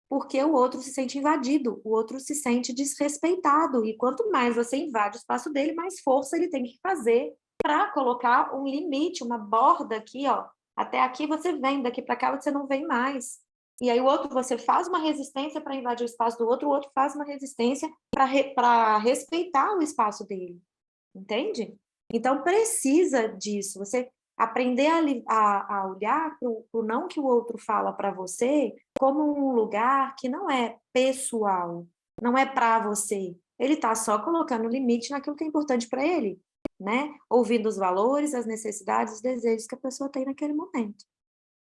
Speaker 1: o outro se sente invadido, o outro se sente desrespeitado, e quanto mais você invade o espaço dele, mais força ele tem que fazer para colocar um limite, uma borda aqui, ó, até aqui você vem, daqui para cá você não vem mais. E aí o outro, você faz uma resistência para invadir o espaço do outro, o outro faz uma resistência para respeitar o espaço dele, entende? Então precisa disso, você aprender a olhar para o não que o outro fala para você como um lugar que não é pessoal, não é para você. Ele está só colocando limite naquilo que é importante para ele, né? Ouvindo os valores, as necessidades, os desejos que a pessoa tem naquele momento,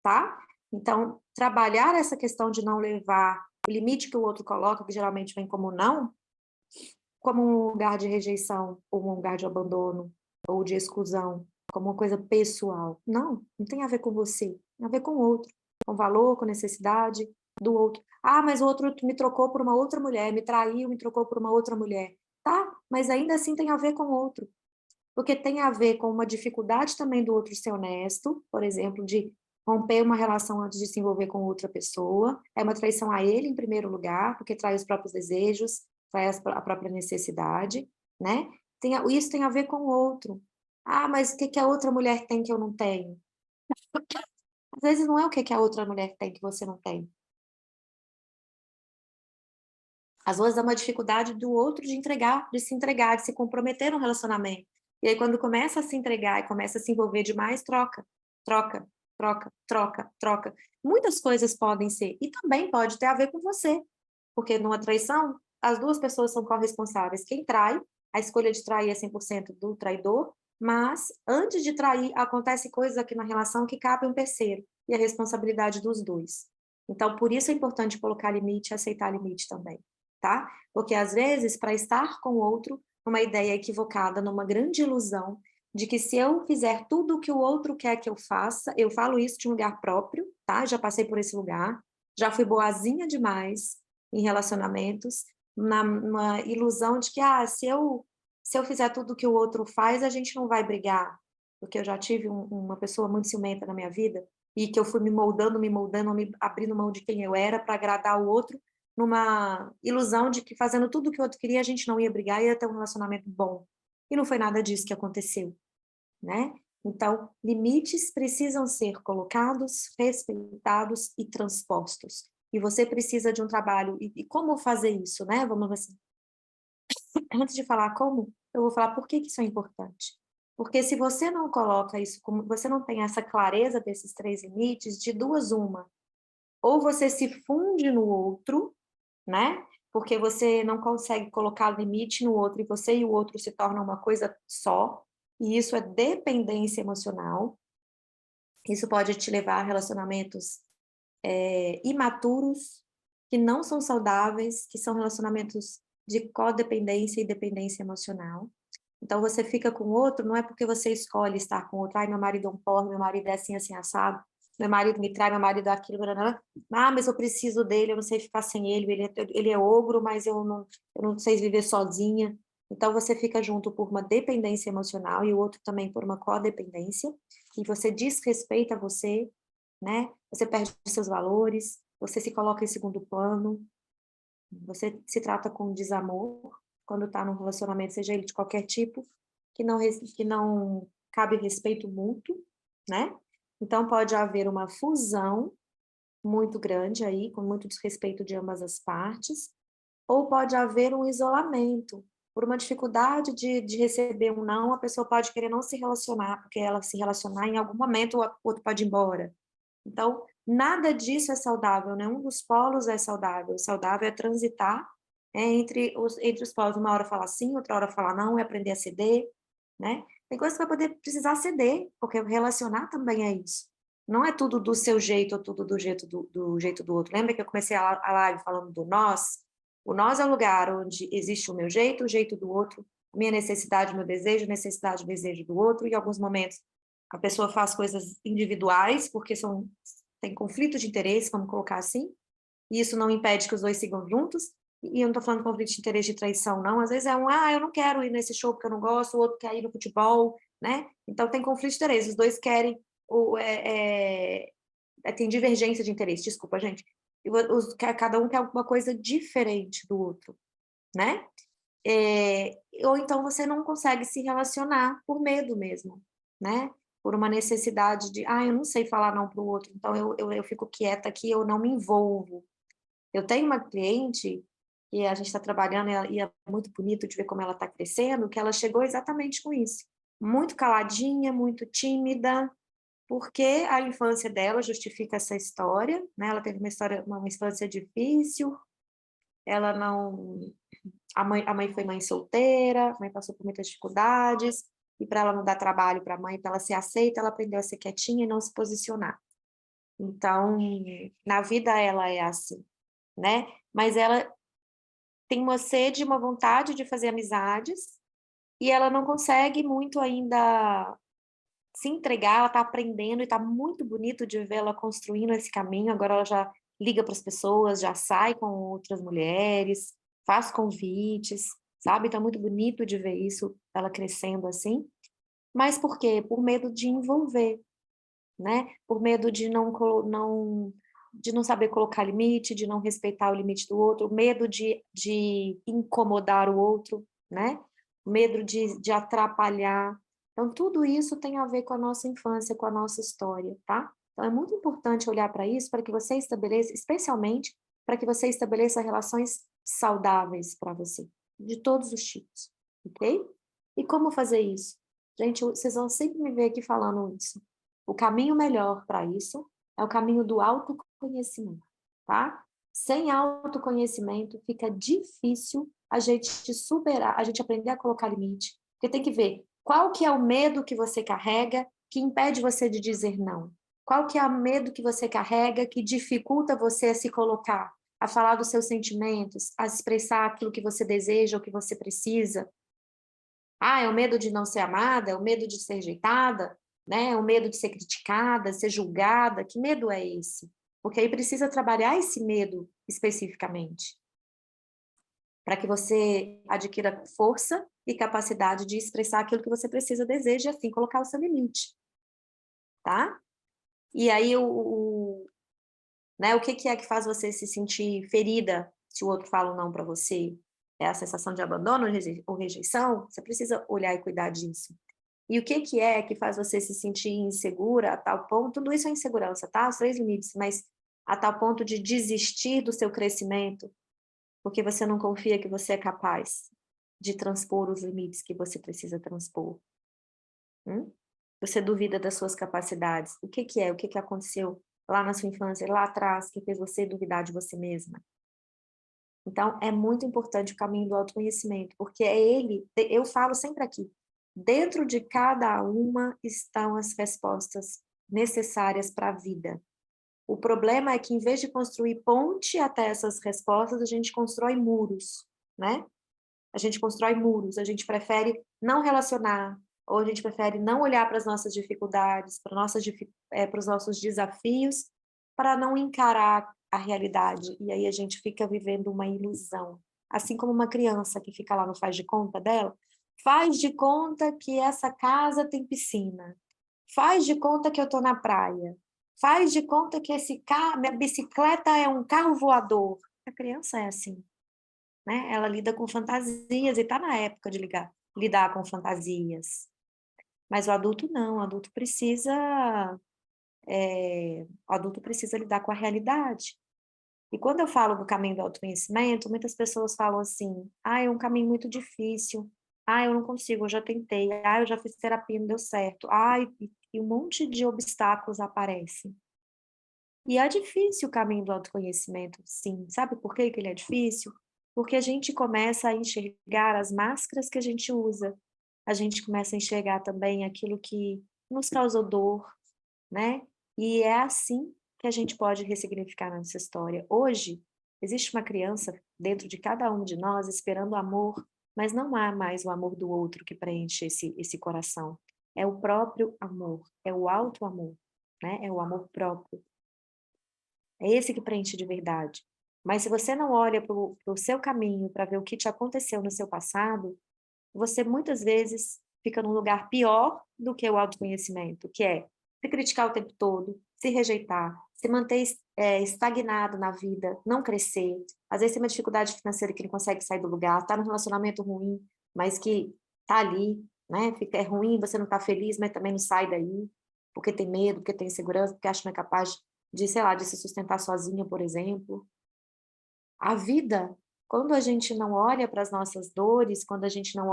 Speaker 1: tá? Então, trabalhar essa questão de não levar o limite que o outro coloca, que geralmente vem como não, como um lugar de rejeição, ou um lugar de abandono, ou de exclusão, como uma coisa pessoal. Não, não tem a ver com você, tem a ver com o outro, com valor, com necessidade do outro. Ah, mas o outro me trocou por uma outra mulher, me traiu, me trocou por uma outra mulher. Tá, mas ainda assim tem a ver com o outro. Porque tem a ver com uma dificuldade também do outro ser honesto, por exemplo, de romper uma relação antes de se envolver com outra pessoa. É uma traição a ele, em primeiro lugar, porque trai os próprios desejos, trai a própria necessidade, né? Isso tem a ver com o outro. Ah, mas o que que a outra mulher tem que eu não tenho? Às vezes não é o que que a outra mulher tem que você não tem. Às vezes é uma dificuldade do outro de entregar, de se entregar, de se comprometer no relacionamento. E aí, quando começa a se entregar e começa a se envolver demais, troca, troca, troca, troca, troca. Muitas coisas podem ser, e também pode ter a ver com você, porque numa traição, as duas pessoas são corresponsáveis. Quem trai, a escolha de trair é 100% do traidor, mas antes de trair, acontece coisas aqui na relação que cabe um terceiro, e a responsabilidade dos dois. Então, por isso é importante colocar limite e aceitar limite também, tá? Porque às vezes, para estar com o outro, uma ideia equivocada, numa grande ilusão de que se eu fizer tudo o que o outro quer que eu faça, eu falo isso de um lugar próprio, tá? Já passei por esse lugar, já fui boazinha demais em relacionamentos, numa ilusão de que, se eu fizer tudo o que o outro faz, a gente não vai brigar, porque eu já tive uma pessoa muito ciumenta na minha vida, e que eu fui me moldando, me abrindo mão de quem eu era para agradar o outro, numa ilusão de que fazendo tudo o que o outro queria, a gente não ia brigar e ia ter um relacionamento bom. E não foi nada disso que aconteceu, né? Então, limites precisam ser colocados, respeitados e transpostos. e você precisa de um trabalho, e como fazer isso, né? Vamos assim, antes de falar como, eu vou falar por que que isso é importante. Porque se você não coloca isso, como você não tem essa clareza desses 3 limites, de duas uma, ou você se funde no outro, né, porque você não consegue colocar limite no outro, e você e o outro se tornam uma coisa só, e isso é dependência emocional. Isso pode te levar a relacionamentos, imaturos, que não são saudáveis, que são relacionamentos de codependência e dependência emocional. Então você fica com o outro, não é porque você escolhe estar com o outro, ai, meu marido é um porre, meu marido é assim, assim, assado, meu marido me trai, meu marido é aquilo, mas eu preciso dele, eu não sei ficar sem ele, ele é ogro, mas eu não sei viver sozinha. Então você fica junto por uma dependência emocional e o outro também por uma codependência, e você desrespeita você, né? Você perde os seus valores, você se coloca em segundo plano, você se trata com desamor quando está num relacionamento, seja ele de qualquer tipo, que não cabe respeito mútuo, né? Então pode haver uma fusão muito grande aí, com muito desrespeito de ambas as partes, ou pode haver um isolamento. Por uma dificuldade de receber um não, a pessoa pode querer não se relacionar, porque ela se relacionar, em algum momento o outro pode ir embora. Então, nada disso é saudável, nenhum dos polos é saudável. O saudável é transitar, entre os polos, uma hora falar sim, outra hora falar não, e aprender a ceder, né? Tem coisas que vai poder precisar ceder, porque relacionar também é isso. Não é tudo do seu jeito ou tudo do jeito do outro. Lembra que eu comecei a live falando do nós? O nós é o lugar onde existe o o jeito do outro, a minha necessidade, o meu desejo, a necessidade, o desejo do outro, e em alguns momentos a pessoa faz coisas individuais, porque tem conflito de interesse, vamos colocar assim, e isso não impede que os dois sigam juntos, e eu não estou falando de conflito de interesse de traição, não, às vezes eu não quero ir nesse show porque eu não gosto, o outro quer ir no futebol, né? Então tem conflito de interesse, os dois querem, tem divergência de interesse, desculpa, gente, cada um quer alguma coisa diferente do outro, né? Ou então você não consegue se relacionar por medo mesmo, né? Por uma necessidade de, eu não sei falar não para o outro, então eu fico quieta aqui, eu não me envolvo. Eu tenho uma cliente que a gente está trabalhando e é muito bonito de ver como ela está crescendo, que ela chegou exatamente com isso. Muito caladinha, muito tímida, porque a infância dela justifica essa história, né? Ela teve uma infância difícil, ela não a mãe foi mãe solteira, a mãe passou por muitas dificuldades, e para ela não dar trabalho para a mãe, para ela ser aceita, ela aprendeu a ser quietinha e não se posicionar. Então, na vida ela é assim, né? Mas ela tem uma sede, uma vontade de fazer amizades, e ela não consegue muito ainda se entregar, ela está aprendendo, e está muito bonito de ver ela construindo esse caminho, agora ela já liga para as pessoas, já sai com outras mulheres, faz convites, sabe? Tá muito bonito de ver isso, ela crescendo assim. Mas por quê? Por medo de envolver, né? Por medo de não saber colocar limite, de não respeitar o limite do outro, medo de incomodar o outro, né? Medo de atrapalhar. Então, tudo isso tem a ver com a nossa infância, com a nossa história, tá? Então, é muito importante olhar para isso, para que você estabeleça, especialmente para que você estabeleça relações saudáveis para você, de todos os tipos, ok? E como fazer isso? Gente, vocês vão sempre me ver aqui falando isso. O caminho melhor para isso é o caminho do autoconhecimento, tá? Sem autoconhecimento fica difícil a gente superar, a gente aprender a colocar limite, porque tem que ver qual que é o medo que você carrega que impede você de dizer não. Qual que é o medo que você carrega que dificulta você a se colocar, a falar dos seus sentimentos, a expressar aquilo que você deseja ou que você precisa. É o medo de não ser amada, é o medo de ser rejeitada, né? É o medo de ser criticada, ser julgada. Que medo é esse? Porque aí precisa trabalhar esse medo especificamente, para que você adquira força e capacidade de expressar aquilo que você precisa, deseja, e assim colocar o seu limite, tá? E aí né, o que é que faz você se sentir ferida se o outro fala um não para você? É a sensação de abandono ou rejeição? Você precisa olhar e cuidar disso. E o que é que faz você se sentir insegura a tal ponto? Tudo isso é insegurança, tá? Os 3 limites, mas a tal ponto de desistir do seu crescimento, porque você não confia que você é capaz de transpor os limites que você precisa transpor. Você duvida das suas capacidades. O que que é? O que que aconteceu lá na sua infância, lá atrás, que fez você duvidar de você mesma? Então, é muito importante o caminho do autoconhecimento, porque é ele, eu falo sempre aqui, dentro de cada uma estão as respostas necessárias para a vida. O problema é que, em vez de construir ponte até essas respostas, a gente constrói muros, né? A gente constrói muros, a gente prefere não relacionar, ou a gente prefere não olhar para as nossas dificuldades, para os nossos desafios, para não encarar a realidade. E aí a gente fica vivendo uma ilusão. Assim como uma criança que fica lá no faz de conta dela, faz de conta que essa casa tem piscina, faz de conta que eu estou na praia, faz de conta que minha bicicleta é um carro voador. A criança é assim, né? Ela lida com fantasias e está na época de lidar com fantasias. Mas o adulto não, o adulto precisa lidar com a realidade. E quando eu falo do caminho do autoconhecimento, muitas pessoas falam assim, é um caminho muito difícil, eu não consigo, eu já tentei, eu já fiz terapia, não deu certo, e um monte de obstáculos aparecem. E é difícil o caminho do autoconhecimento, sim. Sabe por que que ele é difícil? Porque a gente começa a enxergar as máscaras que a gente usa. A gente começa a enxergar também aquilo que nos causou dor, né? E é assim que a gente pode ressignificar a nossa história. Hoje, existe uma criança dentro de cada um de nós esperando amor, mas não há mais o amor do outro que preenche esse coração. É o próprio amor, é o auto-amor, né? É o amor próprio. É esse que preenche de verdade. Mas se você não olha para o seu caminho, para ver o que te aconteceu no seu passado, você muitas vezes fica num lugar pior do que o autoconhecimento, que é se criticar o tempo todo, se rejeitar, se manter estagnado na vida, não crescer. Às vezes tem uma dificuldade financeira que não consegue sair do lugar, está num relacionamento ruim, mas que está ali, né? É ruim, você não está feliz, mas também não sai daí, porque tem medo, porque tem insegurança, porque acha que não é capaz de, sei lá, de se sustentar sozinha, por exemplo. A vida, quando a gente não olha para as nossas dores, quando a gente não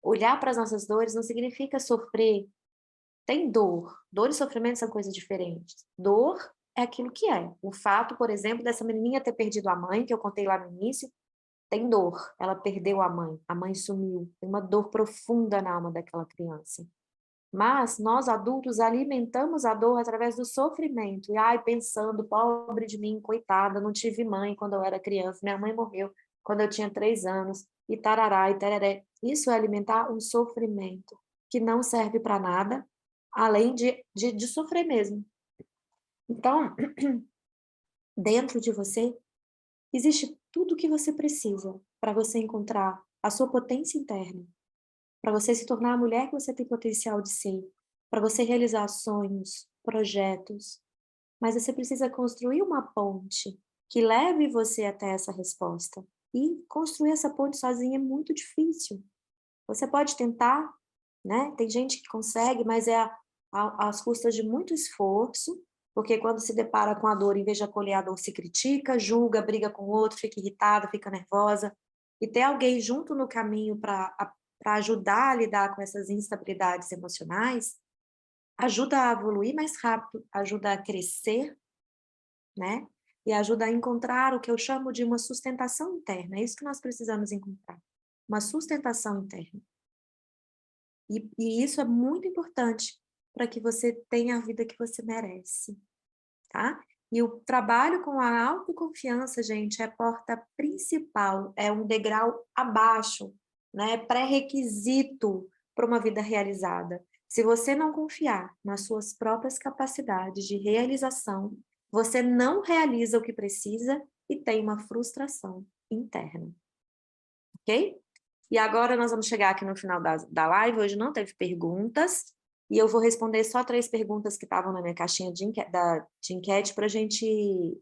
Speaker 1: olhar para as nossas dores não significa sofrer. Tem dor. Dor e sofrimento são coisas diferentes. Dor é aquilo que é. O fato, por exemplo, dessa menininha ter perdido a mãe, que eu contei lá no início, tem dor. Ela perdeu a mãe sumiu. Tem uma dor profunda na alma daquela criança. Mas nós adultos alimentamos a dor através do sofrimento. E pensando, pobre de mim, coitada, não tive mãe quando eu era criança, minha mãe morreu quando eu tinha 3 anos, e tarará, e tereré. Isso é alimentar um sofrimento que não serve para nada, além de sofrer mesmo. Então, dentro de você, existe tudo o que você precisa para você encontrar a sua potência interna, para você se tornar a mulher que você tem potencial de ser, para você realizar sonhos, projetos, mas você precisa construir uma ponte que leve você até essa resposta. E construir essa ponte sozinha é muito difícil. Você pode tentar, né? Tem gente que consegue, mas às custas de muito esforço, porque quando se depara com a dor, em vez de acolher a dor, se critica, julga, briga com o outro, fica irritada, fica nervosa. E ter alguém junto no caminho para ajudar a lidar com essas instabilidades emocionais, ajuda a evoluir mais rápido, ajuda a crescer, né? E ajuda a encontrar o que eu chamo de uma sustentação interna. É isso que nós precisamos encontrar, uma sustentação interna. E isso é muito importante para que você tenha a vida que você merece, tá? E o trabalho com a autoconfiança, gente, é a porta principal, é um degrau abaixo, né? Pré-requisito para uma vida realizada. Se você não confiar nas suas próprias capacidades de realização, você não realiza o que precisa e tem uma frustração interna, ok? E agora nós vamos chegar aqui no final da live, hoje não teve perguntas, e eu vou responder só 3 perguntas que estavam na minha caixinha de enquete para a gente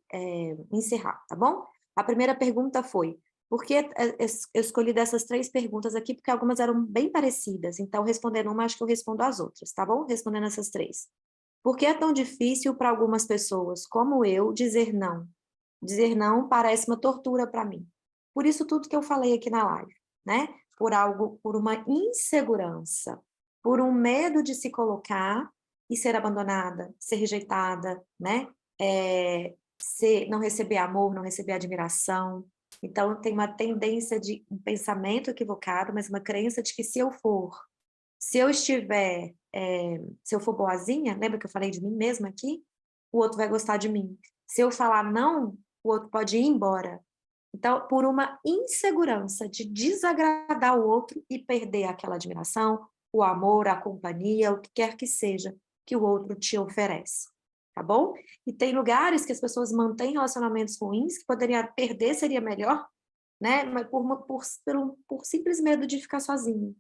Speaker 1: encerrar, tá bom? A primeira pergunta foi, por que eu escolhi dessas 3 perguntas aqui? Porque algumas eram bem parecidas, então respondendo uma, acho que eu respondo as outras, tá bom? Respondendo essas 3. Por que é tão difícil para algumas pessoas, como eu, dizer não? Dizer não parece uma tortura para mim. Por isso tudo que eu falei aqui na live, né? Por uma insegurança, por um medo de se colocar e ser abandonada, ser rejeitada, né? Não receber amor, não receber admiração. Então, tem uma tendência de um pensamento equivocado, mas uma crença de que se eu estiver, se eu for boazinha, lembra que eu falei de mim mesma aqui? O outro vai gostar de mim. Se eu falar não, o outro pode ir embora. Então, por uma insegurança de desagradar o outro e perder aquela admiração, o amor, a companhia, o que quer que seja que o outro te oferece, tá bom? E tem lugares que as pessoas mantêm relacionamentos ruins, que poderia perder, seria melhor, né? Mas por simples medo de ficar sozinho.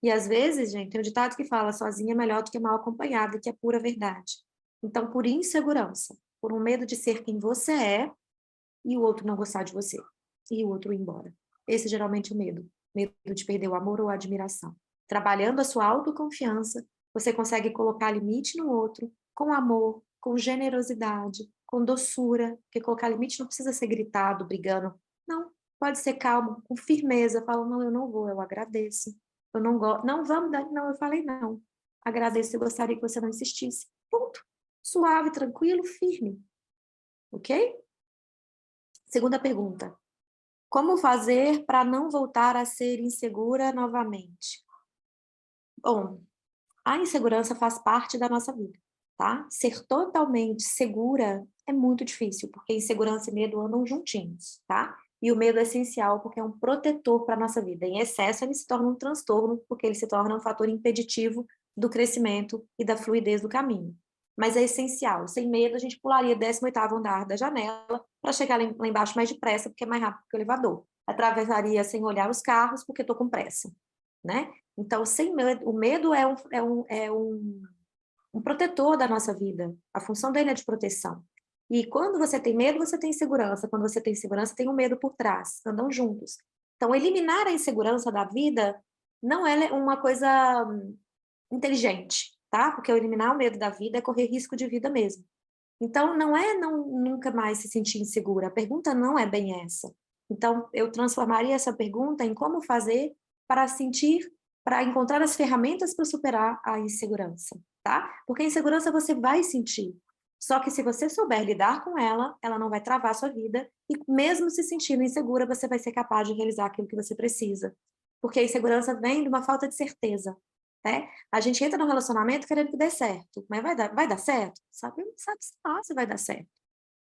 Speaker 1: E às vezes, gente, tem um ditado que fala, sozinha é melhor do que mal acompanhada, que é pura verdade. Então, por insegurança, por um medo de ser quem você é, e o outro não gostar de você, e o outro ir embora. Esse geralmente é o medo. Medo de perder o amor ou a admiração. Trabalhando a sua autoconfiança, você consegue colocar limite no outro, com amor, com generosidade, com doçura, porque colocar limite não precisa ser gritado, brigando. Não, pode ser calmo, com firmeza, falando, não, eu não vou, eu agradeço. Eu não gosto, não, vamos dar, não, eu falei não. Agradeço e gostaria que você não insistisse. Ponto. Suave, tranquilo, firme. Ok? Segunda pergunta. Como fazer para não voltar a ser insegura novamente? Bom, a insegurança faz parte da nossa vida, tá? Ser totalmente segura é muito difícil, porque insegurança e medo andam juntinhos, tá? E o medo é essencial porque é um protetor para a nossa vida. Em excesso, ele se torna um transtorno, porque ele se torna um fator impeditivo do crescimento e da fluidez do caminho. Mas é essencial. Sem medo, a gente pularia 18º andar da janela para chegar lá embaixo mais depressa, porque é mais rápido que o elevador. Atravessaria sem olhar os carros, porque estou com pressa, né? Então, sem medo, o medo é um protetor da nossa vida. A função dele é de proteção. E quando você tem medo, você tem segurança. Quando você tem segurança, tem o medo por trás. Andam juntos. Então, eliminar a insegurança da vida não é uma coisa inteligente, tá? Porque eliminar o medo da vida é correr risco de vida mesmo. Então, não é nunca mais se sentir insegura. A pergunta não é bem essa. Então, eu transformaria essa pergunta em como fazer para sentir, para encontrar as ferramentas para superar a insegurança, tá? Porque a insegurança você vai sentir. Só que se você souber lidar com ela, ela não vai travar a sua vida e mesmo se sentindo insegura, você vai ser capaz de realizar aquilo que você precisa. Porque a insegurança vem de uma falta de certeza, né? A gente entra no relacionamento querendo que dê certo, mas vai dar certo? Sabe, não sabe se vai dar certo.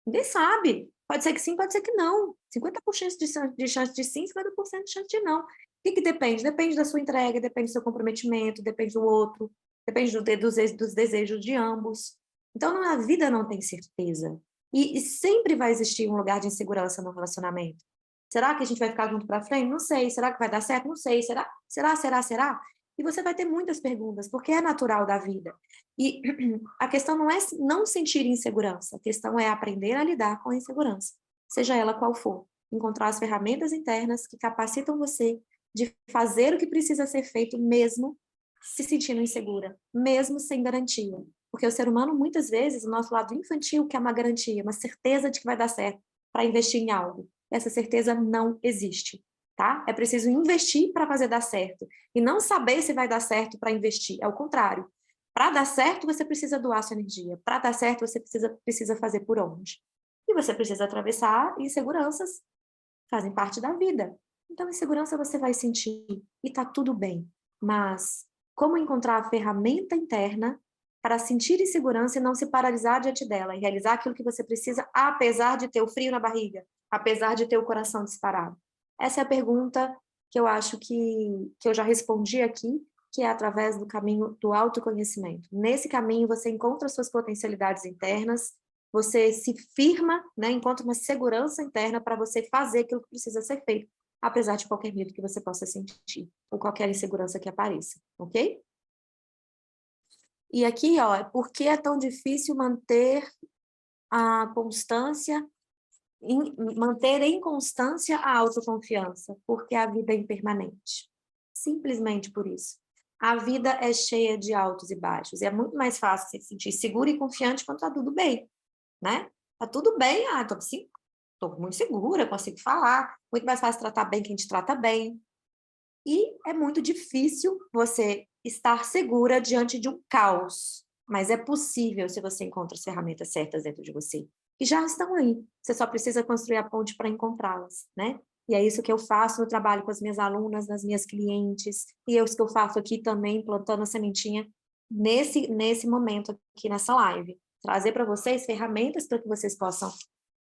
Speaker 1: Ninguém sabe. Pode ser que sim, pode ser que não. 50% de chance de sim, 50% de chance de não. O que depende? Depende da sua entrega, depende do seu comprometimento, depende do outro, depende dos desejos de ambos. Então, a vida não tem certeza. E sempre vai existir um lugar de insegurança no relacionamento. Será que a gente vai ficar junto para frente? Não sei. Será que vai dar certo? Não sei. Será? Será? E você vai ter muitas perguntas, porque é natural da vida. E a questão não é não sentir insegurança, a questão é aprender a lidar com a insegurança, seja ela qual for. Encontrar as ferramentas internas que capacitam você de fazer o que precisa ser feito mesmo se sentindo insegura, mesmo sem garantia. Porque o ser humano, muitas vezes, o nosso lado infantil quer uma garantia, uma certeza de que vai dar certo para investir em algo. Essa certeza não existe, tá? É preciso investir para fazer dar certo. E não saber se vai dar certo para investir. É o contrário. Para dar certo, você precisa doar sua energia. Para dar certo, você precisa fazer por onde. E você precisa atravessar inseguranças, fazem parte da vida. Então, insegurança você vai sentir e está tudo bem. Mas como encontrar a ferramenta interna para sentir insegurança e não se paralisar diante dela e realizar aquilo que você precisa, apesar de ter o frio na barriga, apesar de ter o coração disparado? Essa é a pergunta que eu acho que eu já respondi aqui, que é através do caminho do autoconhecimento. Nesse caminho, você encontra suas potencialidades internas, você se firma, né, encontra uma segurança interna para você fazer aquilo que precisa ser feito, apesar de qualquer medo que você possa sentir, ou qualquer insegurança que apareça, ok? E aqui, ó, por que é tão difícil manter a constância, manter em constância a autoconfiança? Porque a vida é impermanente. Simplesmente por isso. A vida é cheia de altos e baixos, e é muito mais fácil se sentir seguro e confiante quando tá tudo bem, né? Tá tudo bem, tô assim, tô muito segura, consigo falar, muito mais fácil tratar bem quem te trata bem. E é muito difícil você estar segura diante de um caos, mas é possível se você encontra as ferramentas certas dentro de você, que já estão aí, você só precisa construir a ponte para encontrá-las, né? E é isso que eu faço no trabalho com as minhas alunas, nas minhas clientes, e é isso que eu faço aqui também, plantando a sementinha nesse momento aqui nessa live. Trazer para vocês ferramentas para que vocês possam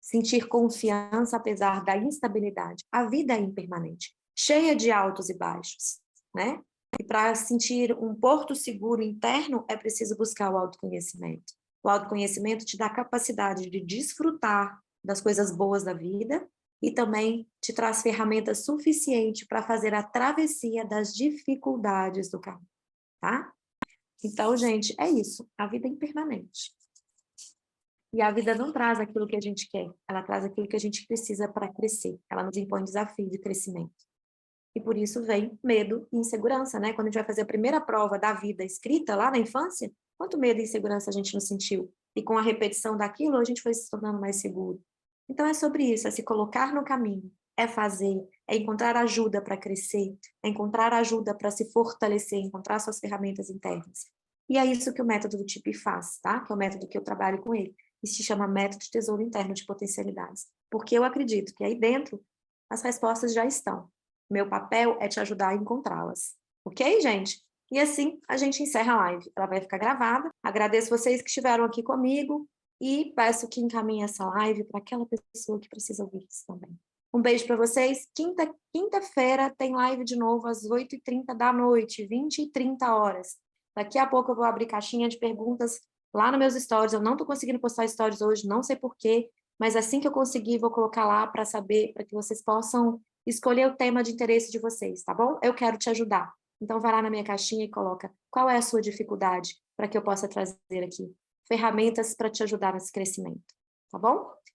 Speaker 1: sentir confiança apesar da instabilidade. A vida é impermanente, cheia de altos e baixos, né? E para sentir um porto seguro interno, é preciso buscar o autoconhecimento. O autoconhecimento te dá a capacidade de desfrutar das coisas boas da vida e também te traz ferramentas suficientes para fazer a travessia das dificuldades do caminho, tá? Então, gente, é isso. A vida é impermanente. E a vida não traz aquilo que a gente quer, ela traz aquilo que a gente precisa para crescer. Ela nos impõe desafio de crescimento. E por isso vem medo e insegurança, né? Quando a gente vai fazer a primeira prova da vida escrita lá na infância, quanto medo e insegurança a gente não sentiu? E com a repetição daquilo, a gente foi se tornando mais seguro. Então é sobre isso, é se colocar no caminho, é fazer, é encontrar ajuda para crescer, é encontrar ajuda para se fortalecer, encontrar suas ferramentas internas. E é isso que o método do TIP faz, tá? Que é o método que eu trabalho com ele. Isso se chama método de tesouro interno de potencialidades. Porque eu acredito que aí dentro as respostas já estão. Meu papel é te ajudar a encontrá-las. Ok, gente? E assim a gente encerra a live. Ela vai ficar gravada. Agradeço vocês que estiveram aqui comigo e peço que encaminhe essa live para aquela pessoa que precisa ouvir isso também. Um beijo para vocês. Quinta-feira tem live de novo às 8h30 da noite, 20h30 horas. Daqui a pouco eu vou abrir caixinha de perguntas lá nos meus stories. Eu não estou conseguindo postar stories hoje, não sei porquê, mas assim que eu conseguir, vou colocar lá para saber, para que vocês possam escolher o tema de interesse de vocês, tá bom? Eu quero te ajudar. Então, vai lá na minha caixinha e coloca qual é a sua dificuldade para que eu possa trazer aqui ferramentas para te ajudar nesse crescimento, tá bom?